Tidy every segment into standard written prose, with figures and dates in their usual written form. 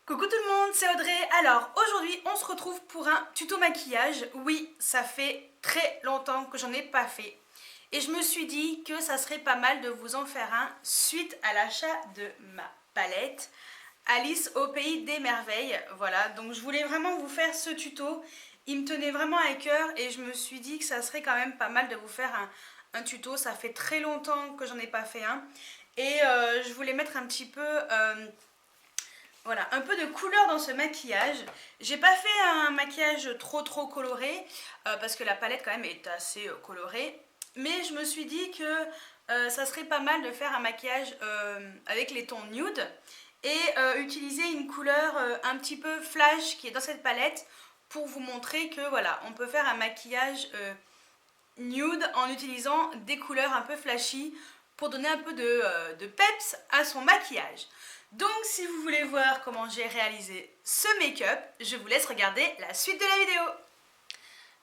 Coucou tout le monde, c'est Audrey. Alors aujourd'hui on se retrouve pour un tuto maquillage. Oui, ça fait très longtemps que j'en ai pas fait. Et je me suis dit que ça serait pas mal de vous en faire un suite à l'achat de ma palette Alice au pays des merveilles. Voilà, donc je voulais vraiment vous faire ce tuto. Il me tenait vraiment à cœur et je me suis dit que ça serait quand même pas mal de vous faire un tuto. Ça fait très longtemps que j'en ai pas fait un. Et je voulais mettre un petit peu... voilà, un peu de couleur dans ce maquillage. J'ai pas fait un maquillage trop coloré parce que la palette quand même est assez colorée. Mais je me suis dit que ça serait pas mal de faire un maquillage avec les tons nude et utiliser une couleur un petit peu flash qui est dans cette palette pour vous montrer que voilà, on peut faire un maquillage nude en utilisant des couleurs un peu flashy pour donner un peu de peps à son maquillage. Donc si vous voulez voir comment j'ai réalisé ce make-up, je vous laisse regarder la suite de la vidéo.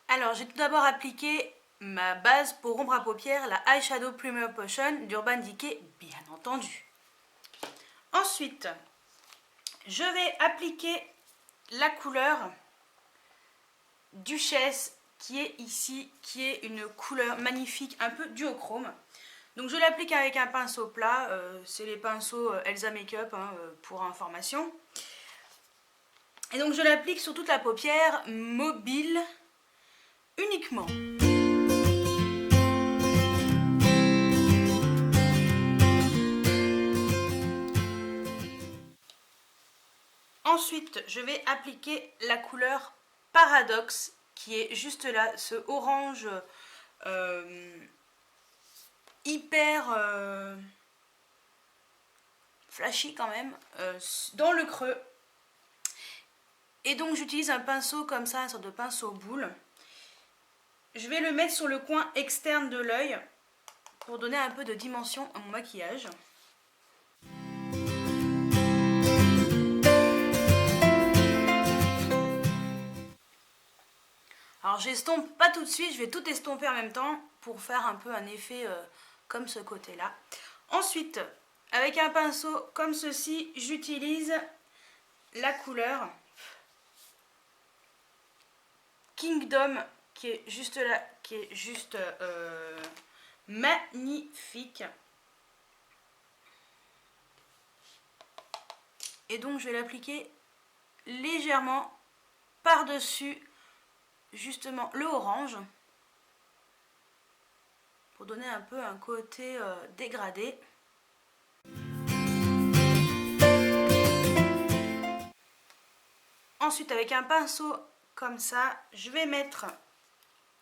Alors j'ai tout d'abord appliqué ma base pour ombre à paupières, la Eyeshadow Primer Potion d'Urban Decay, bien entendu. Ensuite, je vais appliquer la couleur Duchesse qui est ici, qui est une couleur magnifique, un peu duochrome. Donc je l'applique avec un pinceau plat, c'est les pinceaux Elsa Makeup pour information. Et donc je l'applique sur toute la paupière mobile uniquement. Ensuite je vais appliquer la couleur Paradoxe qui est juste là, ce orange hyper flashy quand même, dans le creux. Et donc j'utilise un pinceau comme ça, une sorte de pinceau boule. Je vais le mettre sur le coin externe de l'œil pour donner un peu de dimension à mon maquillage. Alors j'estompe pas tout de suite, je vais tout estomper en même temps pour faire un peu un effet comme ce côté-là. Ensuite, avec un pinceau comme ceci, j'utilise la couleur Kingdom qui est juste là, qui est juste magnifique. Et donc je vais l'appliquer légèrement par-dessus justement le orange pour donner un peu un côté dégradé. Ensuite avec un pinceau comme ça, je vais mettre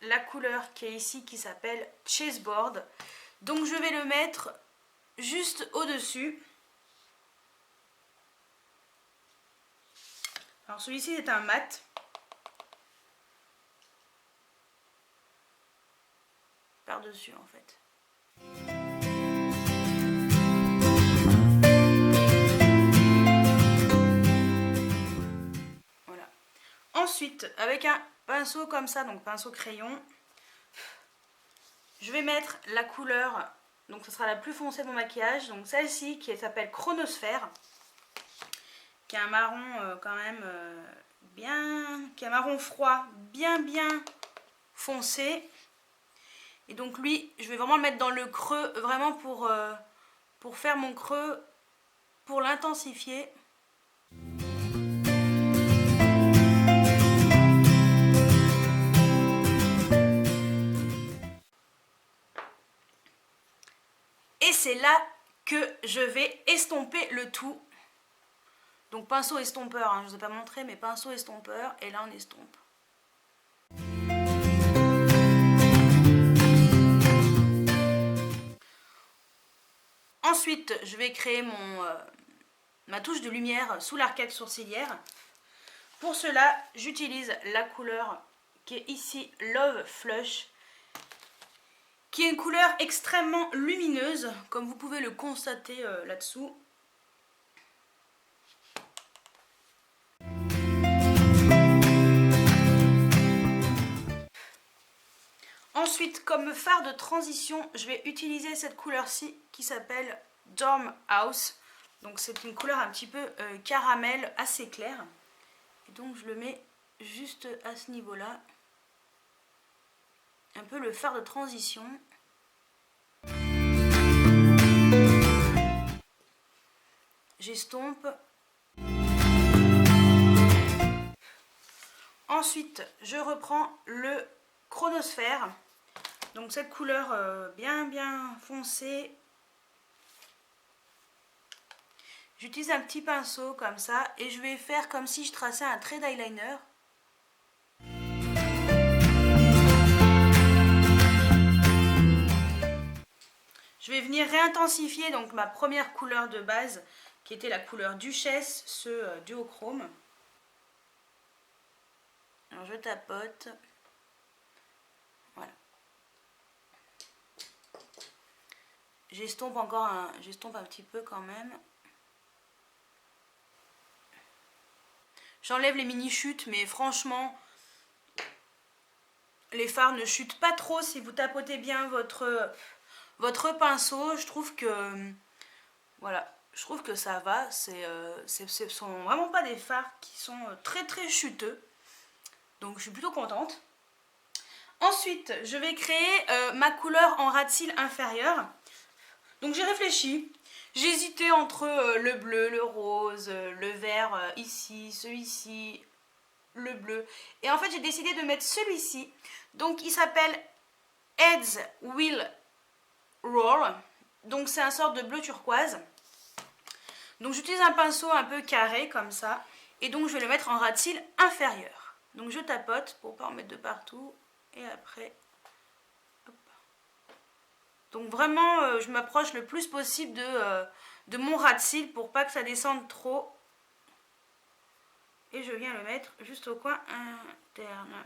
la couleur qui est ici qui s'appelle Chessboard. Donc je vais le mettre juste au-dessus. Alors celui-ci est un mat. Par-dessus en fait. Voilà. Ensuite, avec un pinceau comme ça, donc pinceau crayon, je vais mettre la couleur, donc ce sera la plus foncée de mon maquillage, donc celle-ci qui s'appelle Chronosphère, qui est un marron quand même bien, qui est un marron froid, bien foncé. Et donc lui, je vais vraiment le mettre dans le creux, vraiment pour faire mon creux, pour l'intensifier. Et c'est là que je vais estomper le tout. Donc pinceau estompeur, je ne vous ai pas montré, mais pinceau estompeur, et là on estompe. Ensuite, je vais créer ma touche de lumière sous l'arcade sourcilière. Pour cela, j'utilise la couleur qui est ici Love Flush, qui est une couleur extrêmement lumineuse, comme vous pouvez le constater là-dessous. Ensuite, comme fard de transition, je vais utiliser cette couleur-ci qui s'appelle Dorm House. Donc c'est une couleur un petit peu caramel, assez claire. Et donc je le mets juste à ce niveau-là. Un peu le fard de transition. J'estompe. Ensuite, je reprends le chronosphère. Donc cette couleur bien foncée. J'utilise un petit pinceau comme ça et je vais faire comme si je traçais un trait d'eyeliner. Je vais venir réintensifier donc ma première couleur de base qui était la couleur Duchesse, ce duochrome. Alors je tapote. Voilà. J'estompe un petit peu quand même. J'enlève les mini chutes, mais franchement, les fards ne chutent pas trop si vous tapotez bien votre pinceau. Je trouve que voilà, je trouve que ça va. Ce sont vraiment pas des fards qui sont très chuteux. Donc je suis plutôt contente. Ensuite, je vais créer ma couleur en ras de cils inférieur. Donc j'ai réfléchi. J'ai hésité entre le bleu, le rose, le vert ici, celui-ci, le bleu. Et en fait, j'ai décidé de mettre celui-ci. Donc il s'appelle Heads Will Roll. Donc c'est un sort de bleu turquoise. Donc j'utilise un pinceau un peu carré comme ça. Et donc je vais le mettre en ras de cils inférieur. Donc je tapote pour pas en mettre de partout. Et après, hop. Donc vraiment, je m'approche le plus possible de mon ras de cils pour pas que ça descende trop. Et je viens le mettre juste au coin interne.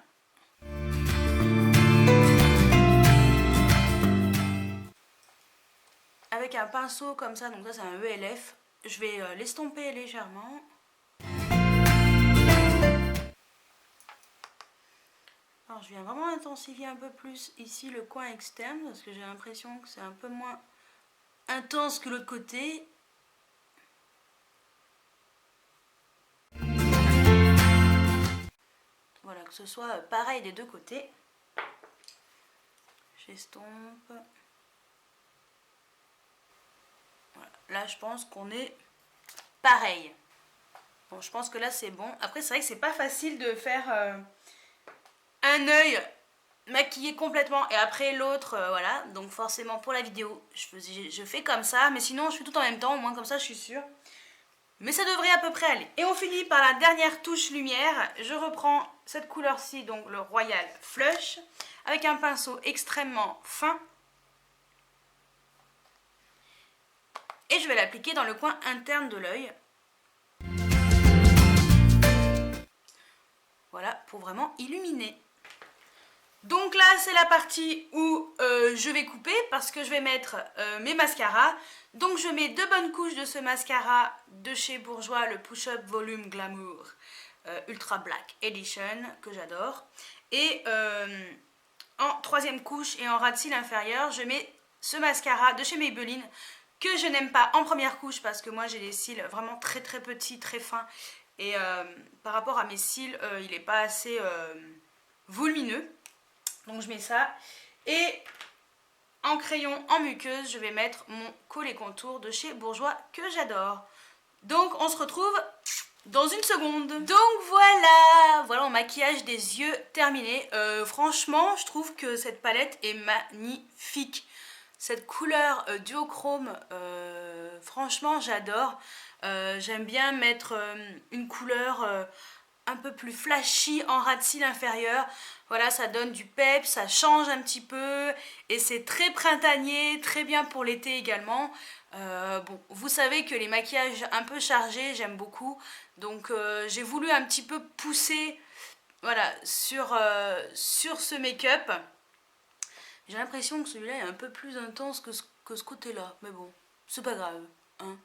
Avec un pinceau comme ça, donc ça c'est un ELF, je vais l'estomper légèrement. Alors je viens vraiment intensifier un peu plus ici le coin externe parce que j'ai l'impression que c'est un peu moins intense que l'autre côté. Voilà, que ce soit pareil des deux côtés. J'estompe. Voilà. Là je pense qu'on est pareil. Bon, je pense que là c'est bon. Après c'est vrai que c'est pas facile de faire un œil maquillé complètement et après l'autre, voilà. Donc forcément pour la vidéo, je fais comme ça. Mais sinon je fais tout en même temps, au moins comme ça je suis sûre. Mais ça devrait à peu près aller. Et on finit par la dernière touche lumière. Je reprends cette couleur-ci, donc le Royal Flush, avec un pinceau extrêmement fin. Et je vais l'appliquer dans le coin interne de l'œil. Voilà, pour vraiment illuminer. Donc là, c'est la partie où je vais couper parce que je vais mettre mes mascaras. Donc je mets 2 bonnes couches de ce mascara de chez Bourjois, le Push Up Volume Glamour Ultra Black Edition, que j'adore. Et en 3e couche et en ras de cils inférieur, je mets ce mascara de chez Maybelline que je n'aime pas en première couche parce que moi j'ai des cils vraiment très petits, très fins. Et par rapport à mes cils, il n'est pas assez volumineux. Donc je mets ça. Et en crayon en muqueuse, je vais mettre mon collet contour de chez Bourjois que j'adore. Donc on se retrouve dans une seconde. Donc voilà mon maquillage des yeux terminé. Franchement, je trouve que cette palette est magnifique. Cette couleur duochrome, franchement j'adore. J'aime bien mettre une couleur un peu plus flashy en ras de cils inférieur. Voilà, ça donne du peps, ça change un petit peu et c'est très printanier, très bien pour l'été également. Bon, vous savez que les maquillages un peu chargés, j'aime beaucoup. Donc j'ai voulu un petit peu pousser, voilà, sur ce make-up. J'ai l'impression que celui-là est un peu plus intense que ce côté-là. Mais bon, c'est pas grave, hein.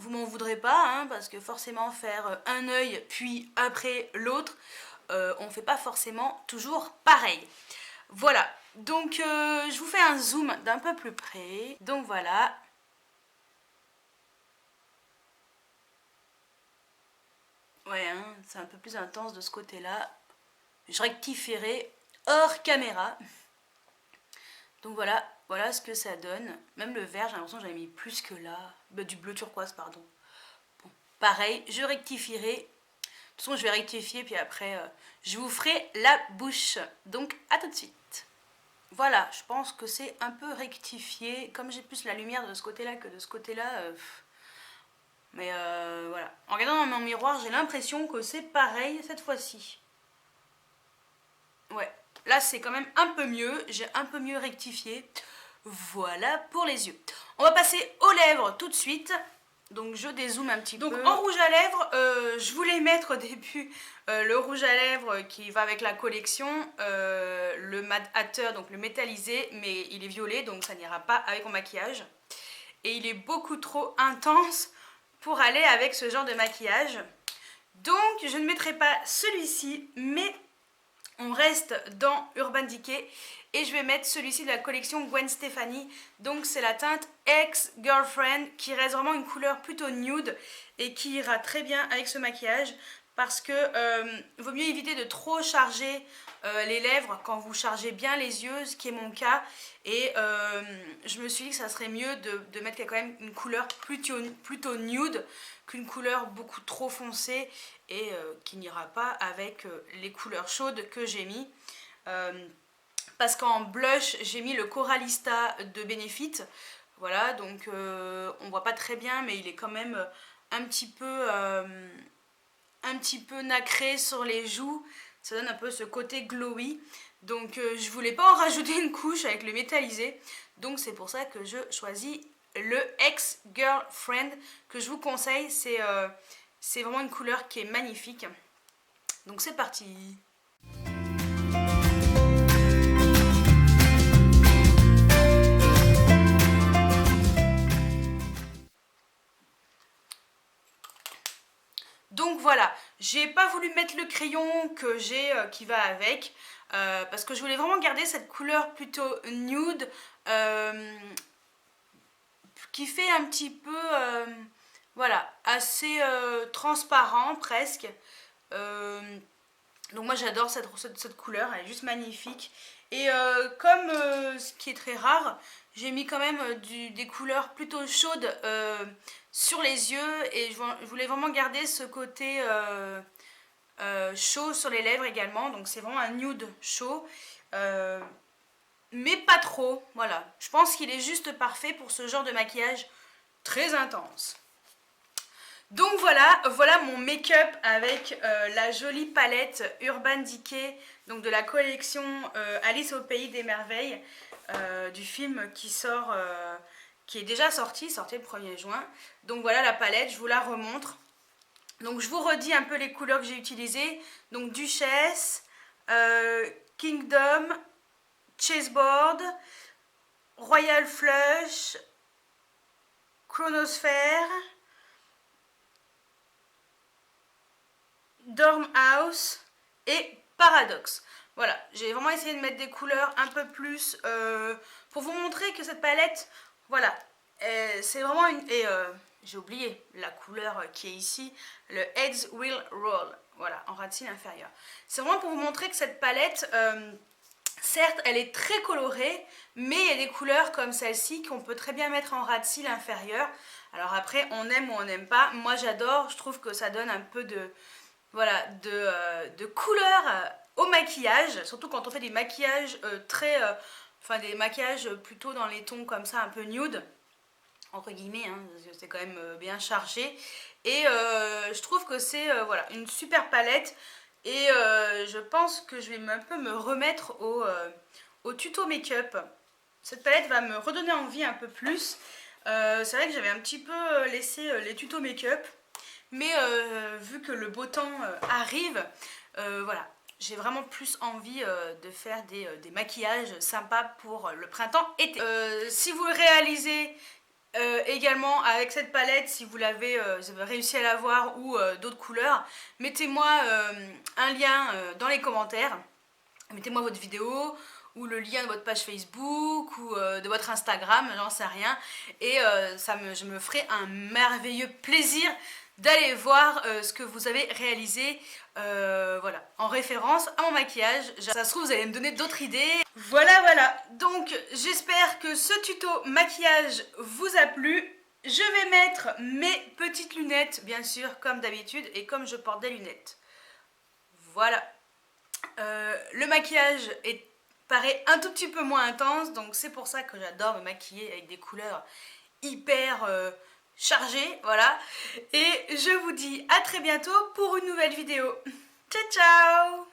Vous m'en voudrez pas, hein, parce que forcément faire un œil puis après l'autre, on fait pas forcément toujours pareil. Voilà, donc je vous fais un zoom d'un peu plus près. Donc voilà. Ouais, hein, c'est un peu plus intense de ce côté-là. Je rectifierai hors caméra. Donc voilà, voilà ce que ça donne. Même le vert, j'ai l'impression que j'avais mis plus que là. Bah, du bleu turquoise, pardon. Bon, pareil, je rectifierai. De toute façon, je vais rectifier, puis après, je vous ferai la bouche. Donc, à tout de suite. Voilà, je pense que c'est un peu rectifié. Comme j'ai plus la lumière de ce côté-là que de ce côté-là. Mais voilà. En regardant dans mon miroir, j'ai l'impression que c'est pareil cette fois-ci. Ouais, là c'est quand même un peu mieux. J'ai un peu mieux rectifié. Voilà pour les yeux. On va passer aux lèvres tout de suite. Donc je dézoome un petit peu. Donc en rouge à lèvres, je voulais mettre au début le rouge à lèvres qui va avec la collection, le Mad Hatter, donc le métallisé, mais il est violet donc ça n'ira pas avec mon maquillage. Et il est beaucoup trop intense pour aller avec ce genre de maquillage. Donc je ne mettrai pas celui-ci, mais on reste dans Urban Decay et je vais mettre celui-ci de la collection Gwen Stefani. Donc c'est la teinte Ex-Girlfriend qui reste vraiment une couleur plutôt nude et qui ira très bien avec ce maquillage parce que vaut mieux éviter de trop charger les lèvres quand vous chargez bien les yeux, ce qui est mon cas. Et je me suis dit que ça serait mieux de mettre quand même une couleur plutôt nude qu'une couleur beaucoup trop foncée et qui n'ira pas avec les couleurs chaudes que j'ai mis. Parce qu'en blush, j'ai mis le Coralista de Benefit. Voilà, donc on voit pas très bien, mais il est quand même un petit peu nacré sur les joues. Ça donne un peu ce côté glowy. Donc je voulais pas en rajouter une couche avec le métallisé. Donc c'est pour ça que je choisis le Ex-Girlfriend que je vous conseille. C'est vraiment une couleur qui est magnifique. Donc c'est parti. Donc voilà, j'ai pas voulu mettre le crayon que j'ai qui va avec parce que je voulais vraiment garder cette couleur plutôt nude qui fait un petit peu voilà, assez transparent presque. Donc moi j'adore cette couleur, elle est juste magnifique. Et comme ce qui est très rare, j'ai mis quand même des couleurs plutôt chaudes sur les yeux. Et je voulais vraiment garder ce côté chaud sur les lèvres également. Donc c'est vraiment un nude chaud. Mais pas trop, voilà. Je pense qu'il est juste parfait pour ce genre de maquillage très intense. Donc voilà mon make-up avec la jolie palette Urban Decay, donc de la collection Alice au pays des merveilles, du film qui est déjà sorti le 1er juin. Donc voilà la palette, je vous la remontre. Donc je vous redis un peu les couleurs que j'ai utilisées. Donc Duchesse, Kingdom, Chessboard, Royal Flush, Chronosphère, Dormhouse et Paradox. Voilà, j'ai vraiment essayé de mettre des couleurs un peu plus pour vous montrer que cette palette, voilà, c'est vraiment une... Et j'ai oublié la couleur qui est ici, le Heads Will Roll, voilà, en ras de cils inférieur. C'est vraiment pour vous montrer que cette palette, certes, elle est très colorée, mais il y a des couleurs comme celle-ci qu'on peut très bien mettre en ras de cils inférieur. Alors après, on aime ou on n'aime pas. Moi, j'adore, je trouve que ça donne un peu de... Voilà, de couleur au maquillage, surtout quand on fait des maquillages enfin des maquillages plutôt dans les tons comme ça, un peu nude, entre guillemets, hein, parce que c'est quand même bien chargé. Et je trouve que c'est voilà, une super palette. Et je pense que je vais un peu me remettre au tuto make-up. Cette palette va me redonner envie un peu plus. C'est vrai que j'avais un petit peu laissé les tutos make-up. Mais vu que le beau temps arrive, voilà, j'ai vraiment plus envie de faire des maquillages sympas pour le printemps-été. Si vous le réalisez également avec cette palette, si vous avez réussi à l'avoir ou d'autres couleurs, mettez-moi un lien dans les commentaires. Mettez-moi votre vidéo ou le lien de votre page Facebook ou de votre Instagram, j'en sais rien. Et je me ferai un merveilleux plaisir d'aller voir ce que vous avez réalisé voilà, en référence à mon maquillage. Ça se trouve, vous allez me donner d'autres idées. Voilà. Donc, j'espère que ce tuto maquillage vous a plu. Je vais mettre mes petites lunettes, bien sûr, comme d'habitude, et comme je porte des lunettes. Voilà. Le maquillage paraît un tout petit peu moins intense, donc c'est pour ça que j'adore me maquiller avec des couleurs hyper chargées, voilà. Et je vous dis à très bientôt pour une nouvelle vidéo. Ciao ciao!